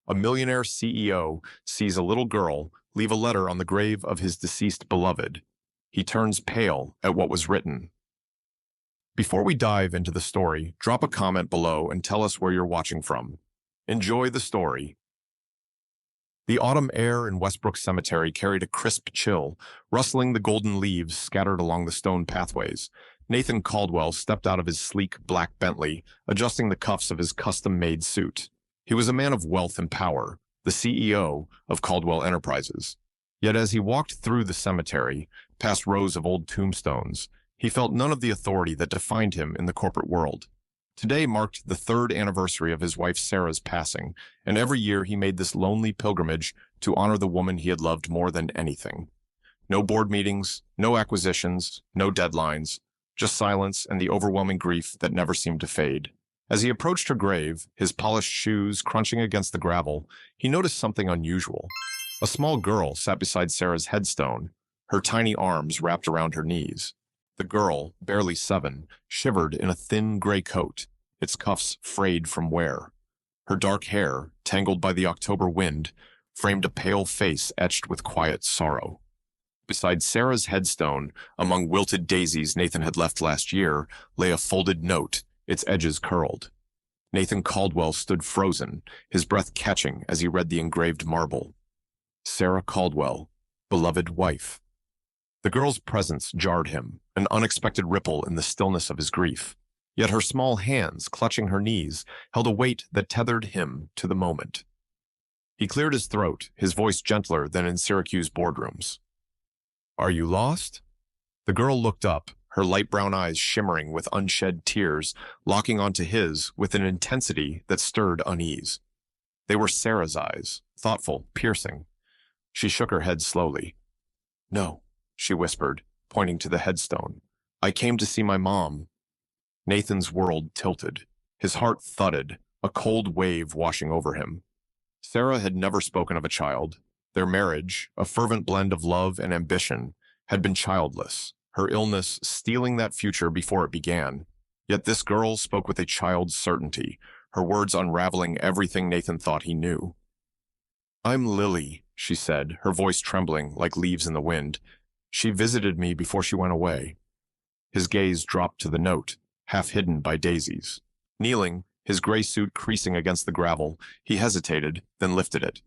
A millionaire CEO sees a little girl leave a letter on the grave of his deceased beloved. He turns pale at what was written. Before we dive into the story, drop a comment below and tell us where you're watching from. Enjoy the story. The autumn air in Westbrook Cemetery carried a crisp chill, rustling the golden leaves scattered along the stone pathways. Nathan Caldwell stepped out of his sleek black Bentley, adjusting the cuffs of his custom-made suit. He was a man of wealth and power, the CEO of Caldwell Enterprises. Yet as he walked through the cemetery, past rows of old tombstones, he felt none of the authority that defined him in the corporate world. Today marked the third anniversary of his wife Sarah's passing, and every year he made this lonely pilgrimage to honor the woman he had loved more than anything. No board meetings, no acquisitions, no deadlines, just silence and the overwhelming grief that never seemed to fade. As he approached her grave, his polished shoes crunching against the gravel, he noticed something unusual. A small girl sat beside Sarah's headstone, her tiny arms wrapped around her knees. The girl, barely 7, shivered in a thin gray coat, its cuffs frayed from wear. Her dark hair, tangled by the October wind, framed a pale face etched with quiet sorrow. Beside Sarah's headstone, among wilted daisies Nathan had left last year, lay a folded note, its edges curled. Nathan Caldwell stood frozen, his breath catching as he read the engraved marble. Sarah Caldwell, beloved wife. The girl's presence jarred him, an unexpected ripple in the stillness of his grief. Yet her small hands, clutching her knees, held a weight that tethered him to the moment. He cleared his throat, his voice gentler than in Syracuse boardrooms. "Are you lost?" The girl looked up, her light brown eyes shimmering with unshed tears, locking onto his with an intensity that stirred unease. They were Sarah's eyes, thoughtful, piercing. She shook her head slowly. "No," she whispered, pointing to the headstone. "I came to see my mom." Nathan's world tilted. His heart thudded, a cold wave washing over him. Sarah had never spoken of a child. Their marriage, a fervent blend of love and ambition, had been childless, her illness stealing that future before it began. Yet this girl spoke with a child's certainty, her words unraveling everything Nathan thought he knew. "I'm Lily," she said, her voice trembling like leaves in the wind. "She visited me before she went away." His gaze dropped to the note, half hidden by daisies. Kneeling, his gray suit creasing against the gravel, he hesitated, then lifted it.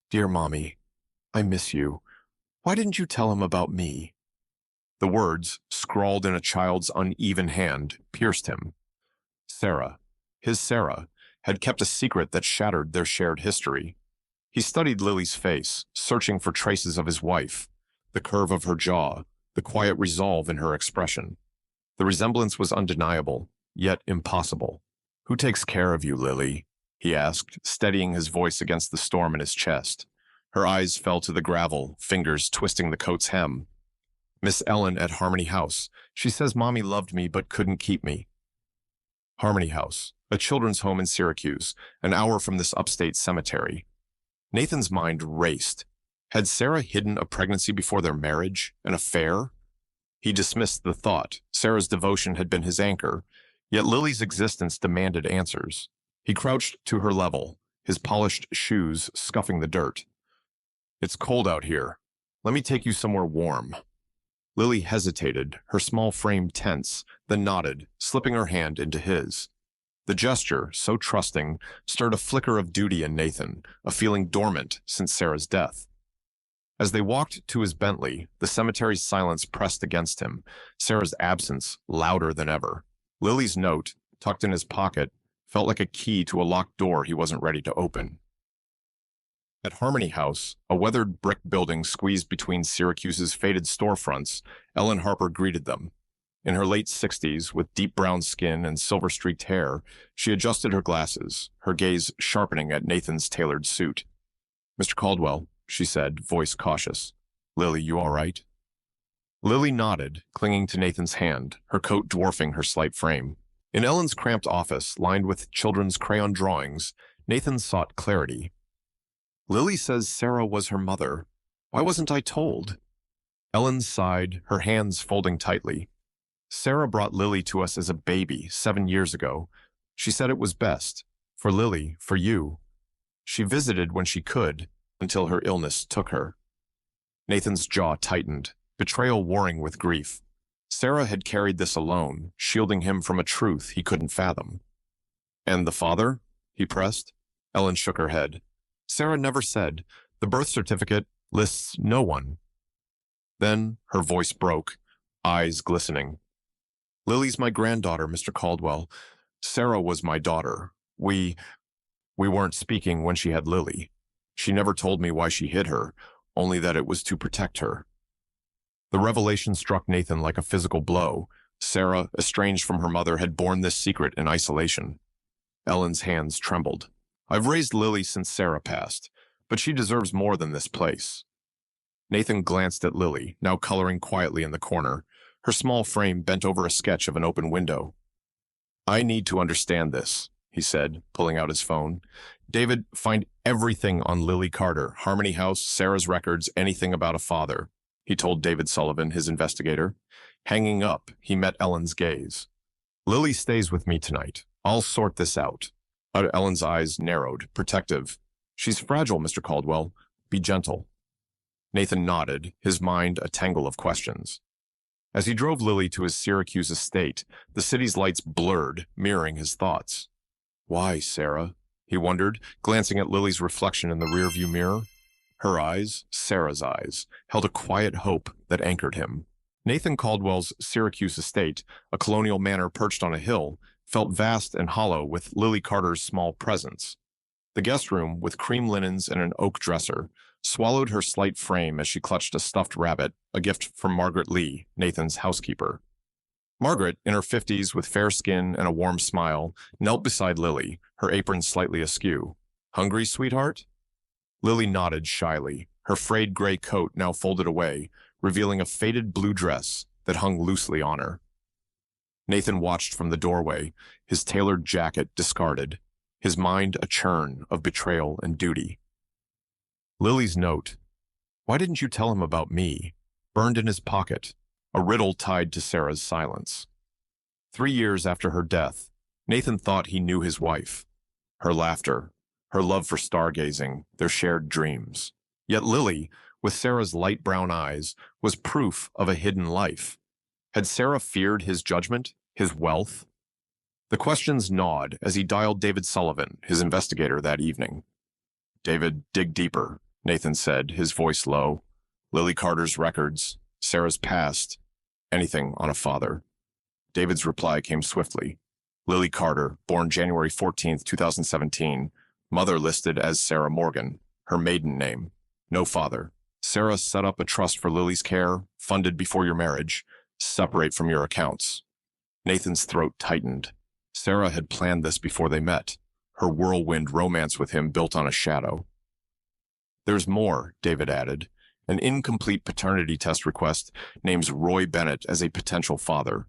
"Dear Mommy, I miss you. Why didn't you tell him about me?" The words, scrawled in a child's uneven hand, pierced him. Sarah, his Sarah, had kept a secret that shattered their shared history. He studied Lily's face, searching for traces of his wife, the curve of her jaw, the quiet resolve in her expression. The resemblance was undeniable, yet impossible. "Who takes care of you, Lily?" he asked, steadying his voice against the storm in his chest. Her eyes fell to the gravel, fingers twisting the coat's hem. "Miss Ellen at Harmony House. She says Mommy loved me but couldn't keep me." Harmony House, a children's home in Syracuse, an hour from this upstate cemetery. Nathan's mind raced. Had Sarah hidden a pregnancy before their marriage, an affair? He dismissed the thought. Sarah's devotion had been his anchor, yet Lily's existence demanded answers. He crouched to her level, his polished shoes scuffing the dirt. "It's cold out here. Let me take you somewhere warm." Lily hesitated, her small frame tense, then nodded, slipping her hand into his. The gesture, so trusting, stirred a flicker of duty in Nathan, a feeling dormant since Sarah's death. As they walked to his Bentley, the cemetery's silence pressed against him, Sarah's absence louder than ever. Lily's note, tucked in his pocket, felt like a key to a locked door he wasn't ready to open. At Harmony House, a weathered brick building squeezed between Syracuse's faded storefronts, Ellen Harper greeted them. In her late 60s, with deep brown skin and silver-streaked hair, she adjusted her glasses, her gaze sharpening at Nathan's tailored suit. "Mr. Caldwell," she said, voice cautious. "Lily, you all right?" Lily nodded, clinging to Nathan's hand, her coat dwarfing her slight frame. In Ellen's cramped office, lined with children's crayon drawings, Nathan sought clarity. "Lily says Sarah was her mother. Why wasn't I told?" Ellen sighed, her hands folding tightly. "Sarah brought Lily to us as a baby 7 years ago. She said it was best. For Lily, for you. She visited when she could, until her illness took her. Nathan's jaw tightened, betrayal warring with grief. Sarah had carried this alone, shielding him from a truth he couldn't fathom. And the father? He pressed. Ellen shook her head. Sarah never said. The birth certificate lists no one. Then her voice broke, eyes glistening. Lily's my granddaughter, Mr. Caldwell. Sarah was my daughter. We weren't speaking when she had Lily. She never told me why she hid her, only that it was to protect her. The revelation struck Nathan like a physical blow. Sarah, estranged from her mother, had borne this secret in isolation. Ellen's hands trembled. I've raised Lily since Sarah passed, but she deserves more than this place. Nathan glanced at Lily, now coloring quietly in the corner, her small frame bent over a sketch of an open window. I need to understand this, he said, pulling out his phone. David, find everything on Lily Carter, Harmony House, Sarah's records, anything about a father, he told David Sullivan, his investigator. Hanging up, he met Ellen's gaze. Lily stays with me tonight. I'll sort this out. Ellen's eyes narrowed, protective. She's fragile, Mr. Caldwell. Be gentle. Nathan nodded, his mind a tangle of questions. As he drove Lily to his Syracuse estate, the city's lights blurred, mirroring his thoughts. Why, Sarah? He wondered, glancing at Lily's reflection in the rearview mirror. Her eyes, Sarah's eyes, held a quiet hope that anchored him. Nathan Caldwell's Syracuse estate, a colonial manor perched on a hill, felt vast and hollow with Lily Carter's small presence. The guest room, with cream linens and an oak dresser, swallowed her slight frame as she clutched a stuffed rabbit, a gift from Margaret Lee, Nathan's housekeeper. Margaret, in her 50s with fair skin and a warm smile, knelt beside Lily, her apron slightly askew. Hungry, sweetheart? Lily nodded shyly, her frayed gray coat now folded away, revealing a faded blue dress that hung loosely on her. Nathan watched from the doorway, his tailored jacket discarded, his mind a churn of betrayal and duty. Lily's note. Why didn't you tell him about me? Burned in his pocket, a riddle tied to Sarah's silence. 3 years after her death, Nathan thought he knew his wife. Her laughter, her love for stargazing, their shared dreams. Yet Lily, with Sarah's light brown eyes, was proof of a hidden life. Had Sarah feared his judgment, his wealth? The questions gnawed as he dialed David Sullivan, his investigator, that evening. David, dig deeper, Nathan said, his voice low. Lily Carter's records, Sarah's past, anything on a father. David's reply came swiftly. Lily Carter, born January 14th, 2017, mother listed as Sarah Morgan, her maiden name. No father. Sarah set up a trust for Lily's care, funded before your marriage. Separate from your accounts. Nathan's throat tightened. Sarah had planned this before they met. Her whirlwind romance with him built on a shadow. There's more, David added. An incomplete paternity test request names Roy Bennett as a potential father.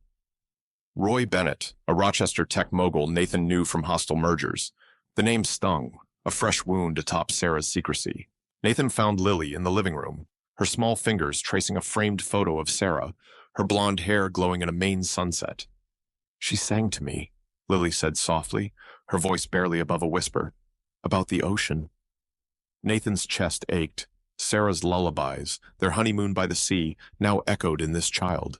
Roy Bennett, a Rochester tech mogul Nathan knew from hostile mergers. The name stung, a fresh wound atop Sarah's secrecy. Nathan found Lily in the living room, her small fingers tracing a framed photo of Sarah, her blonde hair glowing in a Maine sunset. She sang to me, Lily said softly, her voice barely above a whisper, about the ocean. Nathan's chest ached. Sarah's lullabies, their honeymoon by the sea, now echoed in this child.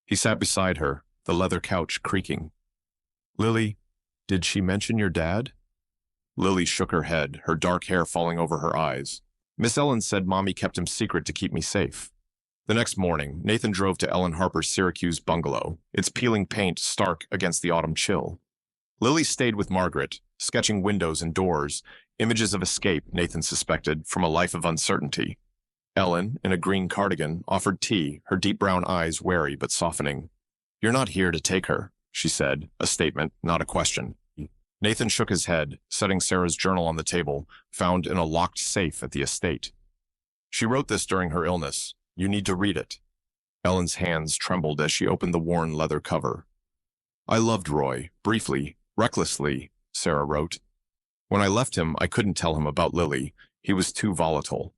He sat beside her, the leather couch creaking. Lily, did she mention your dad? Lily shook her head, her dark hair falling over her eyes. Miss Ellen said Mommy kept him secret to keep me safe. The next morning, Nathan drove to Ellen Harper's Syracuse bungalow, its peeling paint stark against the autumn chill. Lily stayed with Margaret, sketching windows and doors, images of escape, Nathan suspected, from a life of uncertainty. Ellen, in a green cardigan, offered tea, her deep brown eyes wary but softening. You're not here to take her, she said, a statement, not a question. Nathan shook his head, setting Sarah's journal on the table, found in a locked safe at the estate. She wrote this during her illness. You need to read it. Ellen's hands trembled as she opened the worn leather cover. I loved Roy, briefly, recklessly, Sarah wrote. When I left him, I couldn't tell him about Lily. He was too volatile.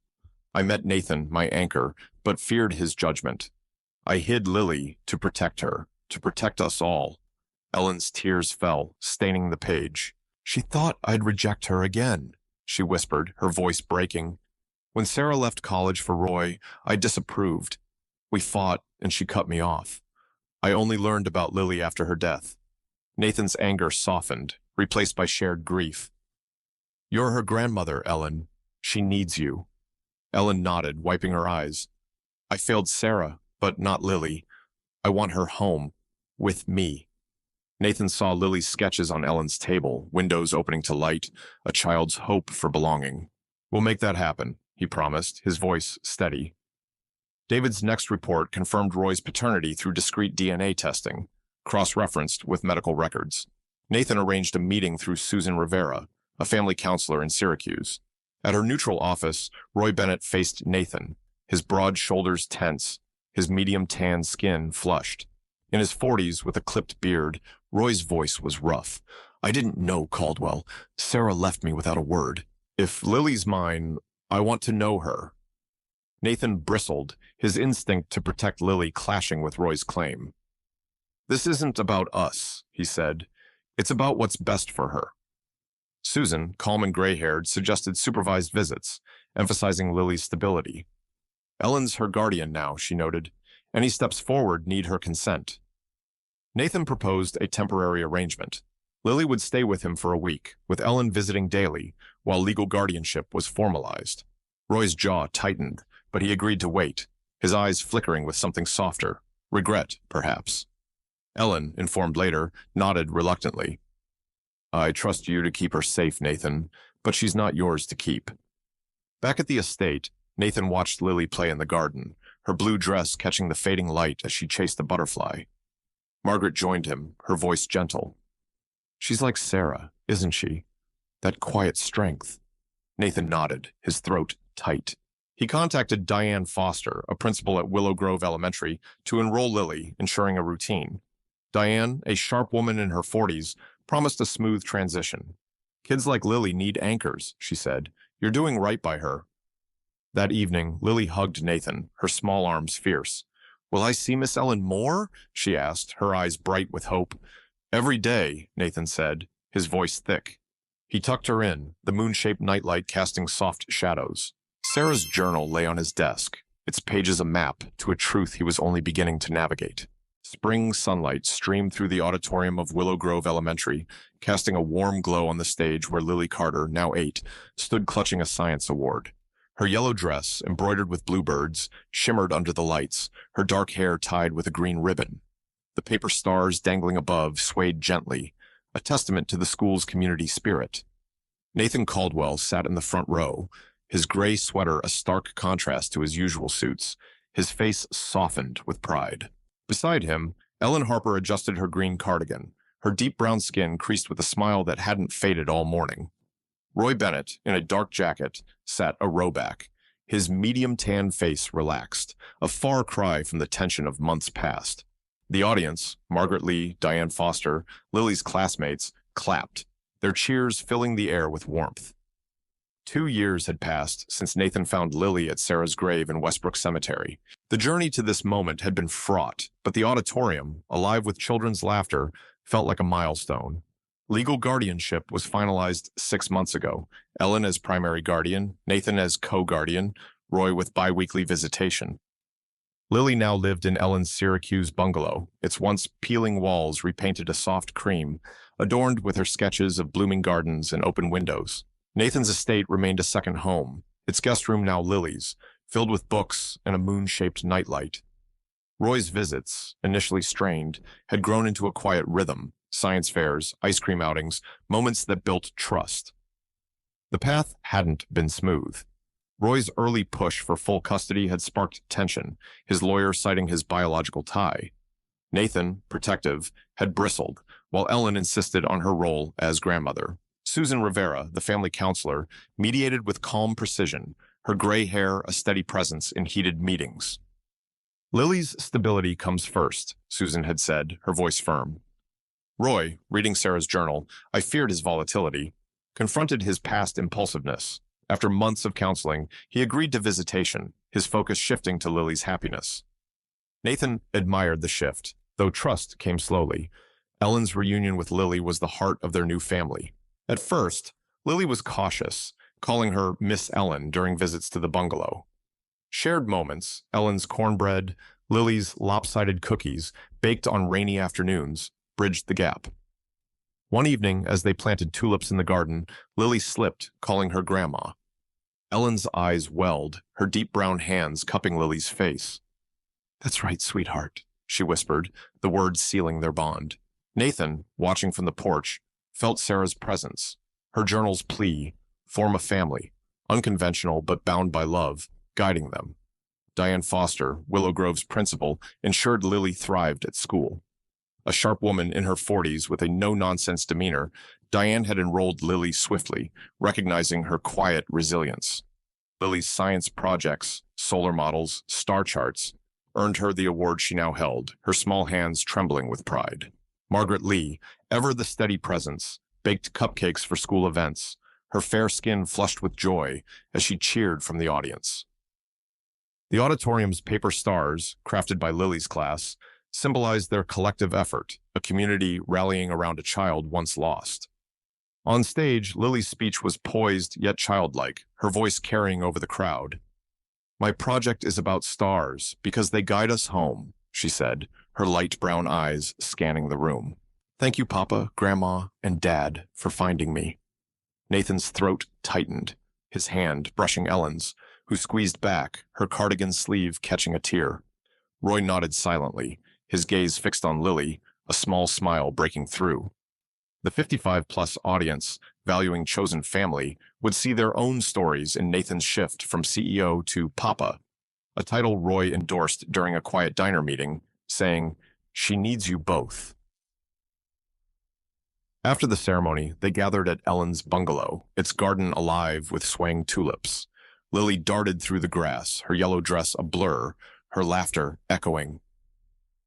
I met Nathan, my anchor, but feared his judgment. I hid Lily to protect her, to protect us all. Ellen's tears fell, staining the page. She thought I'd reject her again. she whispered, her voice breaking. When Sarah left college for Roy, I disapproved. We fought, and she cut me off. I only learned about Lily after her death. Nathan's anger softened, replaced by shared grief. You're her grandmother, Ellen. She needs you. Ellen nodded, wiping her eyes. I failed Sarah, but not Lily. I want her home, with me. Nathan saw Lily's sketches on Ellen's table, windows opening to light, a child's hope for belonging. We'll make that happen, he promised, his voice steady. David's next report confirmed Roy's paternity through discrete DNA testing, cross-referenced with medical records. Nathan arranged a meeting through Susan Rivera, a family counselor in Syracuse. At her neutral office, Roy Bennett faced Nathan, his broad shoulders tense, his medium-tan skin flushed. In his 40s, with a clipped beard, Roy's voice was rough. I didn't know Caldwell. Sarah left me without a word. If Lily's mine, I want to know her. Nathan bristled, his instinct to protect Lily clashing with Roy's claim. This isn't about us, he said. It's about what's best for her. Susan, calm and gray-haired, suggested supervised visits, emphasizing Lily's stability. Ellen's her guardian now, she noted. Any steps forward need her consent. Nathan proposed a temporary arrangement. Lily would stay with him for a week, with Ellen visiting daily, while legal guardianship was formalized. Roy's jaw tightened, but he agreed to wait, his eyes flickering with something softer. Regret, perhaps. Ellen, informed later, nodded reluctantly. I trust you to keep her safe, Nathan, but she's not yours to keep. Back at the estate, Nathan watched Lily play in the garden, her blue dress catching the fading light as she chased a butterfly. Margaret joined him, her voice gentle. She's like Sarah, isn't she? That quiet strength. Nathan nodded, his throat tight. He contacted Diane Foster, a principal at Willow Grove Elementary, to enroll Lily, ensuring a routine. Diane, a sharp woman in her 40s, promised a smooth transition. Kids like Lily need anchors, she said. You're doing right by her. That evening, Lily hugged Nathan, her small arms fierce. Will I see Miss Ellen more? She asked, her eyes bright with hope. Every day, Nathan said, his voice thick. He tucked her in, the moon-shaped nightlight casting soft shadows. Sarah's journal lay on his desk, its pages a map to a truth he was only beginning to navigate. Spring sunlight streamed through the auditorium of Willow Grove Elementary, casting a warm glow on the stage where Lily Carter, now 8, stood clutching a science award. Her yellow dress, embroidered with bluebirds, shimmered under the lights, her dark hair tied with a green ribbon. The paper stars dangling above swayed gently, a testament to the school's community spirit. Nathan Caldwell sat in the front row, his gray sweater a stark contrast to his usual suits, his face softened with pride. Beside him, Ellen Harper adjusted her green cardigan, her deep brown skin creased with a smile that hadn't faded all morning. Roy Bennett, in a dark jacket, sat a row back, his medium-tan face relaxed, a far cry from the tension of months past. The audience, Margaret Lee, Diane Foster, Lily's classmates, clapped, their cheers filling the air with warmth. 2 years had passed since Nathan found Lily at Sarah's grave in Westbrook Cemetery. The journey to this moment had been fraught, but the auditorium, alive with children's laughter, felt like a milestone. Legal guardianship was finalized 6 months ago, Ellen as primary guardian, Nathan as co-guardian, Roy with bi-weekly visitation. Lily now lived in Ellen's Syracuse bungalow, its once peeling walls repainted a soft cream, adorned with her sketches of blooming gardens and open windows. Nathan's estate remained a second home, its guest room now Lily's, filled with books and a moon-shaped nightlight. Roy's visits, initially strained, had grown into a quiet rhythm, science fairs, ice cream outings, moments that built trust. The path hadn't been smooth. Roy's early push for full custody had sparked tension, his lawyer citing his biological tie. Nathan, protective, had bristled, while Ellen insisted on her role as grandmother. Susan Rivera, the family counselor, mediated with calm precision, her gray hair a steady presence in heated meetings. Lily's stability comes first, Susan had said, her voice firm. Roy, reading Sarah's journal, I feared his volatility, confronted his past impulsiveness. After months of counseling, he agreed to visitation, his focus shifting to Lily's happiness. Nathan admired the shift, though trust came slowly. Ellen's reunion with Lily was the heart of their new family. At first, Lily was cautious, calling her Miss Ellen during visits to the bungalow. Shared moments, Ellen's cornbread, Lily's lopsided cookies, baked on rainy afternoons, bridged the gap. One evening, as they planted tulips in the garden, Lily slipped, calling her grandma. Ellen's eyes welled, her deep brown hands cupping Lily's face. "That's right, sweetheart," she whispered, the words sealing their bond. Nathan, watching from the porch, felt Sarah's presence, her journal's plea, form a family, unconventional but bound by love, guiding them. Diane Foster, Willow Grove's principal, ensured Lily thrived at school. A sharp woman in her 40s with a no-nonsense demeanor, Diane had enrolled Lily swiftly, recognizing her quiet resilience. Lily's science projects, solar models, star charts, earned her the award she now held, her small hands trembling with pride. Margaret Lee, ever the steady presence, baked cupcakes for school events, her fair skin flushed with joy as she cheered from the audience. The auditorium's paper stars, crafted by Lily's class, symbolized their collective effort, a community rallying around a child once lost. On stage, Lily's speech was poised yet childlike, her voice carrying over the crowd. "My project is about stars because they guide us home," she said, her light brown eyes scanning the room. "Thank you, Papa, Grandma, and Dad, for finding me." Nathan's throat tightened, his hand brushing Ellen's, who squeezed back, her cardigan sleeve catching a tear. Roy nodded silently, his gaze fixed on Lily, a small smile breaking through. The 55-plus audience, valuing chosen family, would see their own stories in Nathan's shift from CEO to Papa, a title Roy endorsed during a quiet diner meeting, saying, "She needs you both." After the ceremony, they gathered at Ellen's bungalow, its garden alive with swaying tulips. Lily darted through the grass, her yellow dress a blur, her laughter echoing.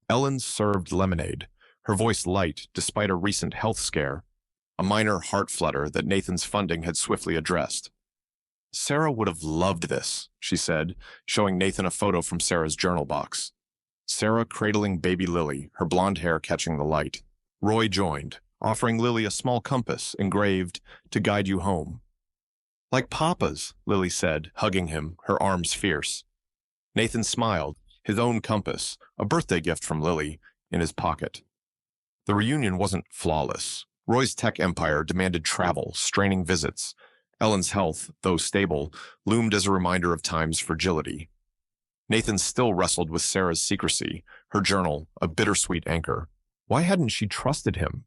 Ellen served lemonade, her voice light despite a recent health scare, a minor heart flutter that Nathan's funding had swiftly addressed. "Sarah would have loved this," she said, showing Nathan a photo from Sarah's journal box. Sarah cradling baby Lily, her blonde hair catching the light. Roy joined, offering Lily a small compass engraved, "To guide you home." "Like Papa's," Lily said, hugging him, her arms fierce. Nathan smiled, his own compass, a birthday gift from Lily, in his pocket. The reunion wasn't flawless. Roy's tech empire demanded travel, straining visits. Ellen's health, though stable, loomed as a reminder of time's fragility. Nathan still wrestled with Sarah's secrecy, her journal, a bittersweet anchor. Why hadn't she trusted him?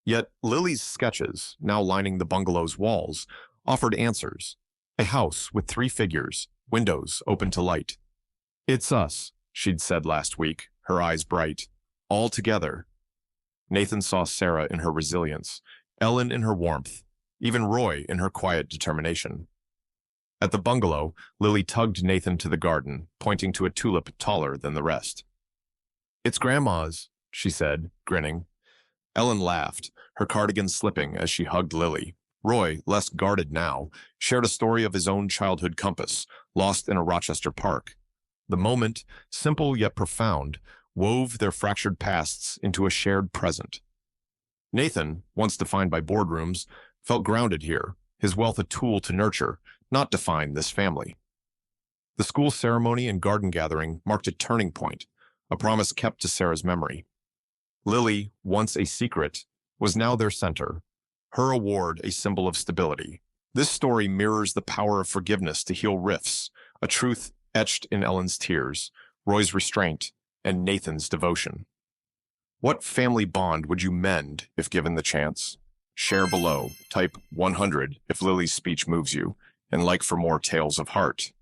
Yet Lily's sketches, now lining the bungalow's walls, offered answers. A house with 3 figures, windows open to light. "It's us," she'd said last week, her eyes bright. "All together." Nathan saw Sarah in her resilience, Ellen in her warmth, even Roy in her quiet determination. At the bungalow, Lily tugged Nathan to the garden, pointing to a tulip taller than the rest. "It's Grandma's," she said, grinning. Ellen laughed, her cardigan slipping as she hugged Lily. Roy, less guarded now, shared a story of his own childhood compass, lost in a Rochester park. The moment, simple yet profound, wove their fractured pasts into a shared present. Nathan, once defined by boardrooms, felt grounded here, his wealth a tool to nurture, not define this family. The school ceremony and garden gathering marked a turning point, a promise kept to Sarah's memory. Lily, once a secret, was now their center, her award a symbol of stability. This story mirrors the power of forgiveness to heal rifts, a truth etched in Ellen's tears, Roy's restraint, and Nathan's devotion. What family bond would you mend if given the chance? Share below, type 100 if Lily's speech moves you, and like for more tales of heart.